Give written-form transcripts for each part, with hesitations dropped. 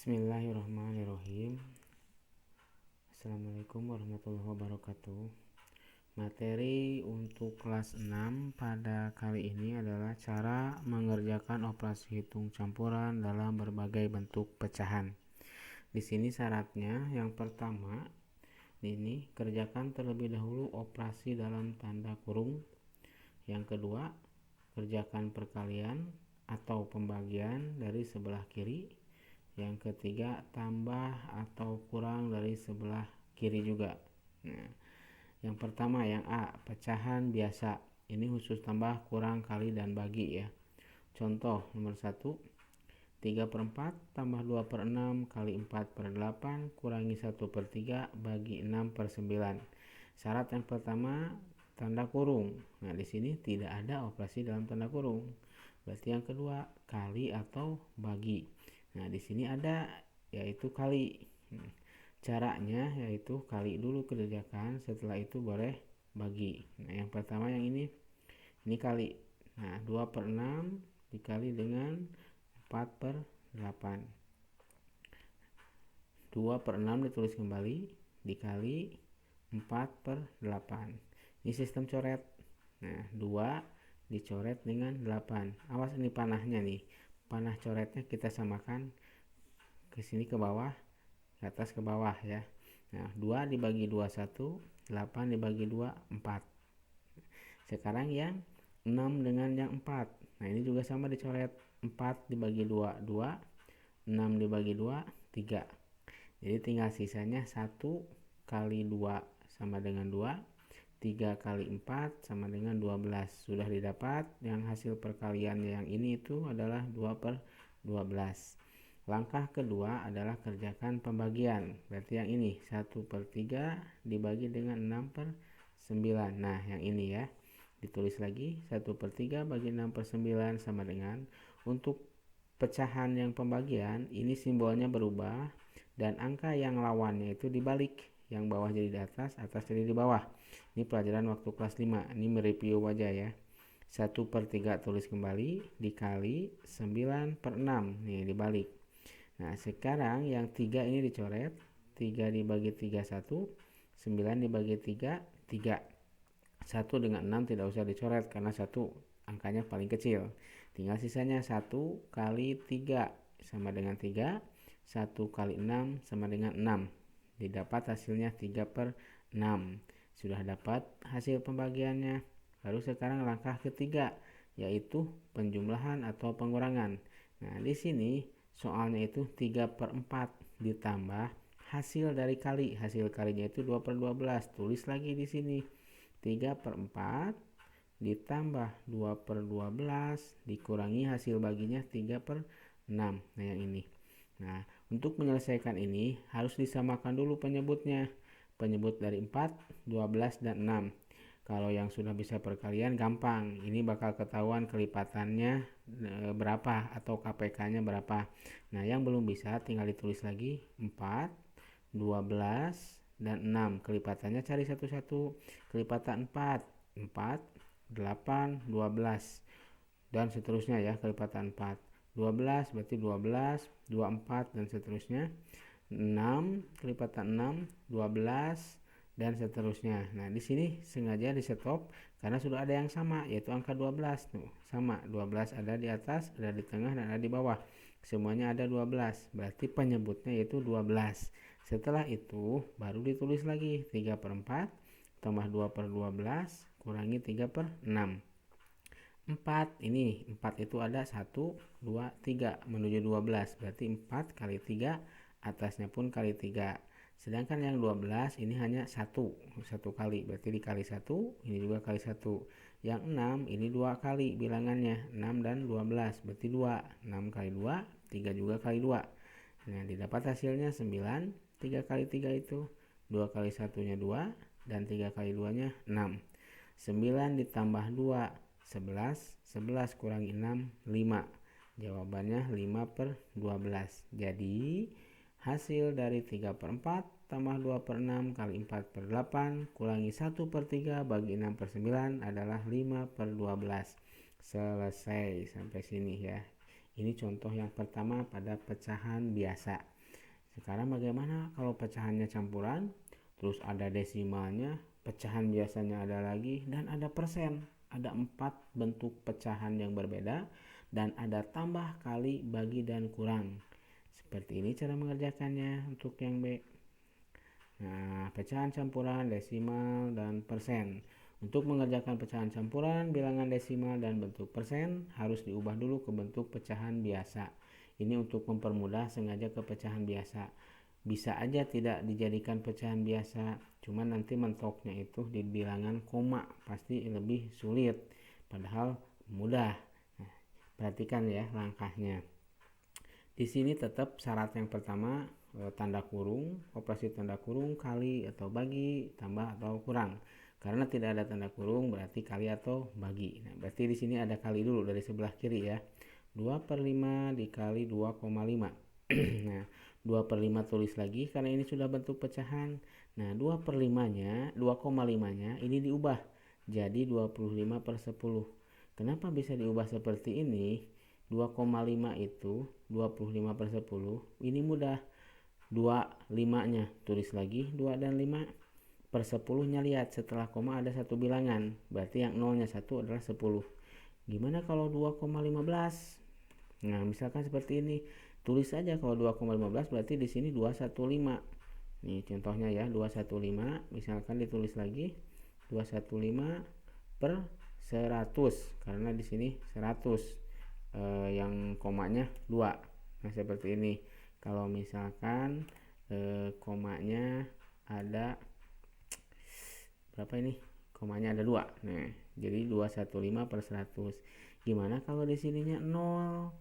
Bismillahirrahmanirrahim. Assalamualaikum warahmatullahi wabarakatuh. Materi untuk kelas 6 pada kali ini adalah cara mengerjakan operasi hitung campuran dalam berbagai bentuk pecahan. Di sini syaratnya yang pertama, ini kerjakan terlebih dahulu operasi dalam tanda kurung. Yang kedua, kerjakan perkalian atau pembagian dari sebelah kiri. Yang ketiga, tambah atau kurang dari sebelah kiri juga. Nah, yang pertama yang A, pecahan biasa. Ini khusus tambah, kurang, kali, dan bagi ya. Contoh nomor 1, 3/4 tambah 2/6 kali 4/8 kurangi 1/3 bagi 6/9. Syarat yang pertama tanda kurung. Nah, di sini tidak ada operasi dalam tanda kurung. Berarti yang kedua kali atau bagi. Nah, di sini ada yaitu kali. Caranya yaitu kali dulu kerjakan, setelah itu boleh bagi. Nah, yang pertama yang ini kali. Nah, 2/6 dikali dengan 4/8. 2/6 ditulis kembali dikali 4/8. Ini sistem coret. Nah, 2 dicoret dengan 8. Awas ini panahnya nih. Panah coretnya kita samakan ke sini ke bawah, ke atas ke bawah ya. Nah, 2 dibagi 2 1, 8 dibagi 2 4. Sekarang yang 6 dengan yang 4. Nah, ini juga sama dicoret. 4 dibagi 2 2, 6 dibagi 2 3. Jadi tinggal sisanya 1 kali 2 sama dengan 2, 3 kali 4 sama dengan 12. Sudah didapat. Yang hasil perkalian yang ini itu adalah 2/12. Langkah kedua adalah kerjakan pembagian. Berarti yang ini 1/3 dibagi dengan 6/9. Nah, yang ini ya. Ditulis lagi 1/3 bagi 6/9 sama dengan, untuk pecahan yang pembagian ini simbolnya berubah dan angka yang lawannya itu dibalik. Yang bawah jadi di atas, atas jadi di bawah. Ini pelajaran waktu kelas 5. Ini mereview aja ya. 1/3 tulis kembali dikali 9/6. Nih dibalik. Nah, sekarang yang 3 ini dicoret. 3 dibagi 3 1, 9 dibagi 3 3. 1 dengan 6 tidak usah dicoret karena 1 angkanya paling kecil. Tinggal sisanya 1 kali 3 sama dengan 3. 1 kali 6 sama dengan 6. Didapat hasilnya 3/6. Sudah dapat hasil pembagiannya. Lalu sekarang langkah ketiga, yaitu penjumlahan atau pengurangan. Nah, di sini soalnya itu 3/4 ditambah hasil dari kali. Hasil kalinya itu 2/12. Tulis lagi di sini 3/4 ditambah 2/12 dikurangi hasil baginya 3/6. Nah, yang ini. Nah, untuk menyelesaikan ini harus disamakan dulu penyebutnya. Penyebut dari 4, 12, dan 6. Kalau yang sudah bisa perkalian gampang. Ini bakal ketahuan kelipatannya berapa atau KPK-nya berapa. Nah, yang belum bisa tinggal ditulis lagi 4, 12, dan 6. Kelipatannya cari satu-satu. Kelipatan 4, 4, 8, 12. Dan seterusnya ya, kelipatan 4. 12 berarti 12, 24 dan seterusnya. 6 kelipatan 6, 12 dan seterusnya. Nah, di sini sengaja di stop karena sudah ada yang sama, yaitu angka 12. Tuh, sama, 12 ada di atas, ada di tengah dan ada di bawah. Semuanya ada 12. Berarti penyebutnya yaitu 12. Setelah itu baru ditulis lagi 3/4 tambah 2/12 kurangi 3/6. 4 ini 4 itu ada 1 2 3 menuju 12, berarti 4 kali 3 atasnya pun kali 3. Sedangkan yang 12 ini hanya 1 kali, berarti dikali 1, ini juga kali 1. Yang 6 ini 2 kali bilangannya, 6 dan 12 berarti 2. 6 kali 2 3 juga kali 2. Nah, didapat hasilnya 9. 3 kali 3 itu 2 kali 1 nya 2 dan 3 kali 2 nya 6. 9 ditambah 2 11, 11 kurangi 6 5. Jawabannya 5/12. Jadi hasil dari 3/4 tambah 2/6 kali 4/8 kurangi 1/3 bagi 6/9 adalah 5/12. Selesai sampai sini ya. Ini contoh yang pertama pada pecahan biasa. Sekarang bagaimana kalau pecahannya campuran, terus ada desimalnya, pecahan biasanya ada lagi, dan ada persen. Ada 4 bentuk pecahan yang berbeda, dan ada tambah, kali, bagi, dan kurang. Seperti ini cara mengerjakannya untuk yang B. Nah, pecahan campuran, desimal, dan persen. Untuk mengerjakan pecahan campuran, bilangan desimal, dan bentuk persen harus diubah dulu ke bentuk pecahan biasa. Ini untuk mempermudah sengaja ke pecahan biasa. Bisa aja tidak dijadikan pecahan biasa, cuman nanti mentoknya itu di bilangan koma, pasti lebih sulit. Padahal mudah. Nah, perhatikan ya langkahnya. Di sini tetap syarat yang pertama tanda kurung, operasi tanda kurung, kali atau bagi, tambah atau kurang. Karena tidak ada tanda kurung berarti kali atau bagi. Nah, berarti di sini ada kali dulu dari sebelah kiri ya. 2/5 dikali 2,5. Nah, 2/5 tulis lagi karena ini sudah bentuk pecahan. Nah, 2/5-nya, 2,5-nya ini diubah jadi 25/10. Kenapa bisa diubah seperti ini? 2,5 itu 25/10. Ini mudah. 25-nya tulis lagi 2 dan 5. Per 10-nya lihat setelah koma ada satu bilangan. Berarti yang nolnya 1 adalah 10. Gimana kalau 2,15? Nah, misalkan seperti ini. Tulis saja kalau 2,15 berarti di sini 215. Nih contohnya ya, 215 misalkan ditulis lagi 215 per 100 karena di sini 100 yang komanya 2. Nah, seperti ini. Kalau misalkan komanya ada berapa ini? Komanya ada 2. Nah, jadi 215 per 100. Gimana kalau di sininya 0?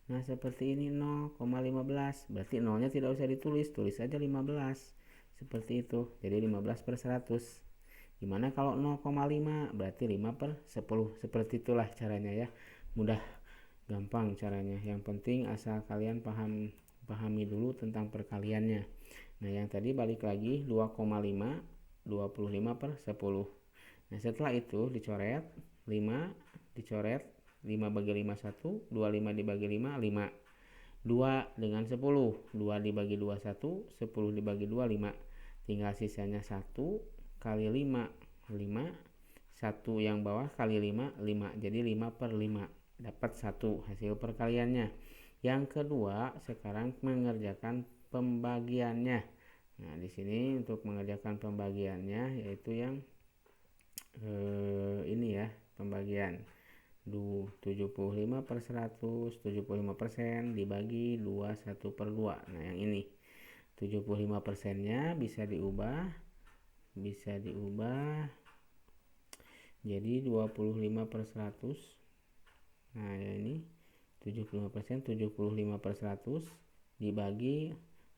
Nah, seperti ini 0,15. Berarti nolnya tidak usah ditulis, tulis saja 15. Seperti itu. Jadi 15 per 100. Gimana kalau 0,5? Berarti 5 per 10. Seperti itulah caranya ya. Mudah, gampang caranya. Yang penting asal kalian pahami dulu tentang perkaliannya. Nah, yang tadi balik lagi 2,5 25 per 10. Nah, setelah itu dicoret 5, dicoret 5 bagi 5 1, 25 dibagi 5 5. 2 dengan 10, 2 dibagi 2 1, 10 dibagi 2 5. Tinggal sisanya 1 kali 5 5, 1 yang bawah kali 5 5. Jadi 5 per 5. Dapat 1 hasil perkaliannya. Yang kedua, sekarang mengerjakan pembagiannya. Nah, di sini untuk mengerjakan pembagiannya yaitu yang ini ya, pembagian 75 per 100, 75% dibagi 21 per 2. Nah, yang ini 75%-nya bisa diubah jadi 25 per 100. Nah, ini 75%, 75 per 100 dibagi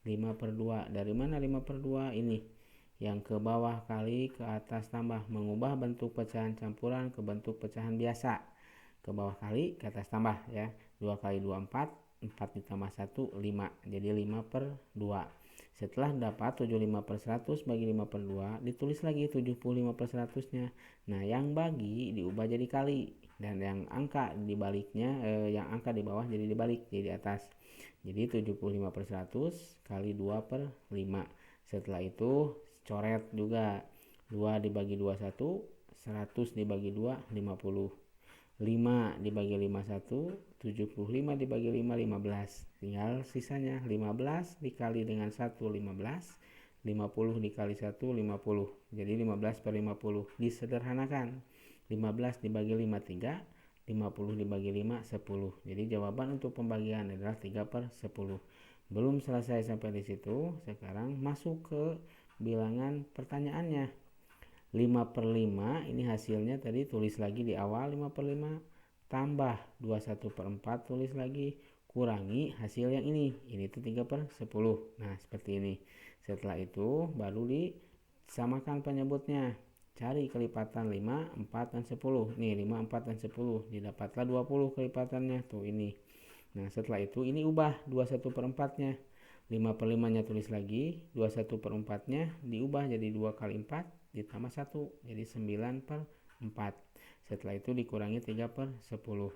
5 per 2. Dari mana 5 per 2? Ini yang ke bawah kali ke atas tambah, mengubah bentuk pecahan campuran ke bentuk pecahan biasa. Ke bawah kali, ke atas tambah ya. 2 kali 2 4, 4 ditambah 1 5. Jadi 5 per 2. Setelah dapat 75 per 100 bagi 5 per 2, ditulis lagi 75 per 100-nya. Nah, yang bagi diubah jadi kali, dan yang angka dibaliknya yang angka di bawah jadi dibalik, jadi di atas. Jadi 75 per 100 kali 2 per 5. Setelah itu coret juga 2 dibagi 2 1, 100 dibagi 2 50. 5 dibagi 5 1, 75 dibagi 5 15. Tinggal sisanya 15 dikali dengan 1 15, 50 dikali 1 50. Jadi 15 per 50. Disederhanakan. 15 dibagi 5 3, 50 dibagi 5 10. Jadi jawaban untuk pembagian adalah 3 per 10. Belum selesai sampai di situ. Sekarang masuk ke bilangan pertanyaannya. 5 per 5 ini hasilnya tadi tulis lagi di awal 5 per 5 tambah 21 per 4 tulis lagi kurangi hasil yang ini tuh 3 per 10. Nah, seperti ini. Setelah itu baru disamakan penyebutnya, cari kelipatan 5, 4, dan 10. Nih 5, 4, dan 10 didapatlah 20 kelipatannya tuh ini. Nah, setelah itu ini ubah 21 per 4 nya, 5 per 5 nya tulis lagi, 21 per 4 nya diubah jadi 2 kali 4 ditambah 1 jadi 9 per 4. Setelah itu dikurangi 3 per 10.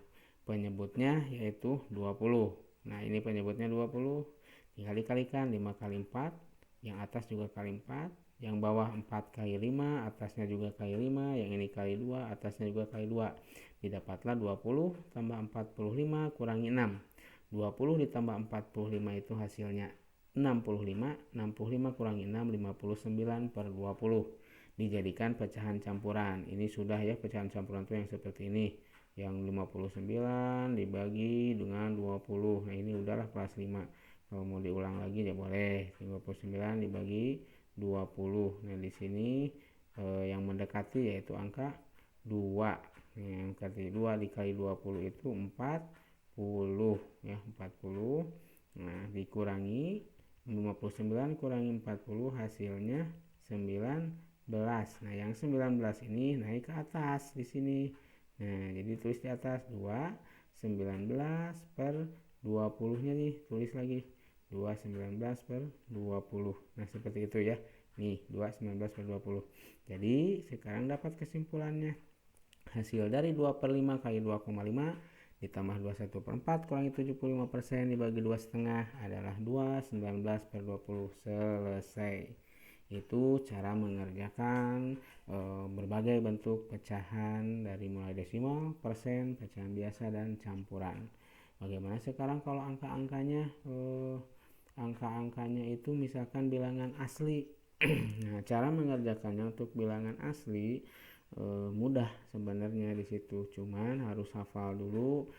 penyebutnya yaitu 20. Nah, ini penyebutnya 20. Tinggal dikalikan 5 kali 4, yang atas juga kali 4, yang bawah 4 kali 5, atasnya juga kali 5, yang ini kali 2, atasnya juga kali 2. Didapatlah 20 tambah 45 kurangi 6. 20 ditambah 45 itu hasilnya 65. 65 kurangi 6, 59 per 20. Dijadikan pecahan campuran. Ini sudah ya, pecahan campuran itu yang seperti ini. Yang 59 dibagi dengan 20. Nah, ini udahlah kelas 5. Kalau mau diulang lagi ya boleh. 59 dibagi 20. Nah, di sini yang mendekati yaitu angka 2. Yang mendekati 2 dikali 20 itu 40 ya, 40. Nah, dikurangi 59 kurangi 40 hasilnya 19. Nah, yang 19 ini naik ke atas di sini. Nah, jadi tulis di atas 2 19 per 20-nya nih, tulis lagi 2 19 per 20. Nah, seperti itu ya. Nih, 2 19 per 20. Jadi, sekarang dapat kesimpulannya. Hasil dari 2 per 5 kali 2,5 ditambah 21 per 4 kurangi 75% dibagi 2,5 adalah 2 19 per 20. Selesai. Itu cara mengerjakan berbagai bentuk pecahan dari mulai desimal, persen, pecahan biasa, dan campuran. Bagaimana sekarang kalau angka-angkanya itu misalkan bilangan asli. Nah, cara mengerjakannya untuk bilangan asli mudah sebenarnya di situ, cuman harus hafal dulu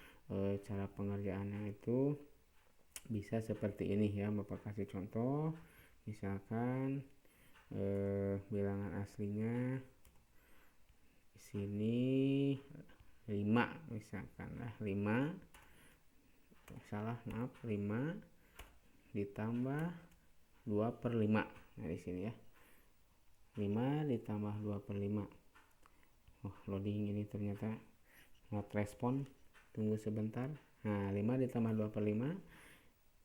cara pengerjaannya itu. Bisa seperti ini ya, Bapak kasih contoh. Misalkan bilangan aslinya di sini 5, misalkan lah 5, salah maaf, 5 ditambah 2 per 5. Nah, di sini ya, 5 ditambah 2 per 5. Oh, loading ini ternyata not respon, tunggu sebentar. Nah, 5 ditambah 2 per 5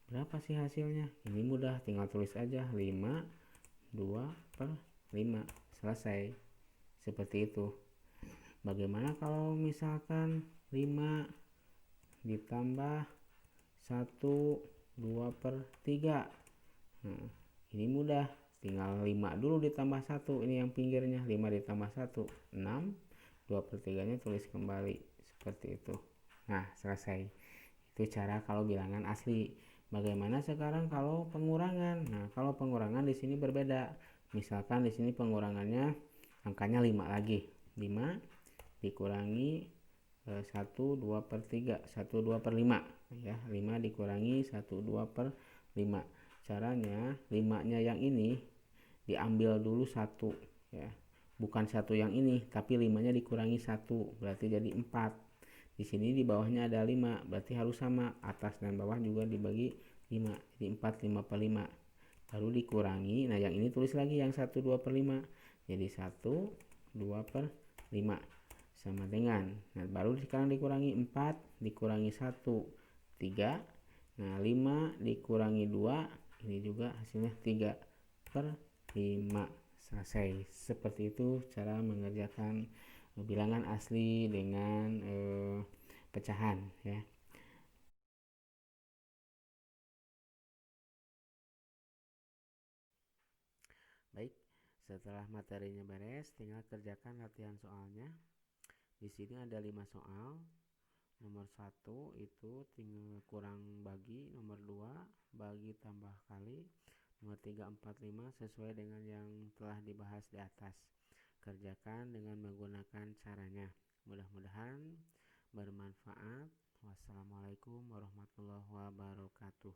berapa sih hasilnya? Ini mudah, tinggal tulis aja 5 2 per 5. Selesai. Seperti itu. Bagaimana kalau misalkan 5 ditambah 1 2 per 3? Nah, ini mudah, tinggal 5 dulu ditambah 1, ini yang pinggirnya. 5 ditambah 1 6, 2 per 3 nya tulis kembali. Seperti itu. Nah, selesai. Itu cara kalau bilangan asli. Bagaimana sekarang kalau pengurangan? Nah, kalau pengurangan di sini berbeda. Misalkan di sini pengurangannya angkanya 5 lagi. 5 dikurangi 1 2 per 3, 1 2 per 5 ya. 5 dikurangi 1 2 per 5. Caranya 5 nya yang ini diambil dulu 1 ya. Bukan 1 yang ini, tapi 5 nya dikurangi 1, berarti jadi 4. Di sini di bawahnya ada 5, berarti harus sama, atas dan bawah juga dibagi 5. Jadi 4 5 per 5. Baru dikurangi, nah yang ini tulis lagi yang 1 2 per 5. Jadi 1 2 per 5 sama dengan, nah baru sekarang dikurangi 4 dikurangi 1 3. Nah, 5 dikurangi 2, ini juga hasilnya 3 per 5. Selesai. Seperti itu cara mengerjakan bilangan asli dengan pecahan ya. Baik, setelah materinya beres, tinggal kerjakan latihan soalnya. Di sini ada 5 soal. Nomor 1 itu tinggal kurang bagi, nomor 2 bagi tambah kali, nomor 3 4 5 sesuai dengan yang telah dibahas di atas. Kerjakan dengan menggunakan caranya. Mudah-mudahan bermanfaat. Wassalamualaikum warahmatullahi wabarakatuh.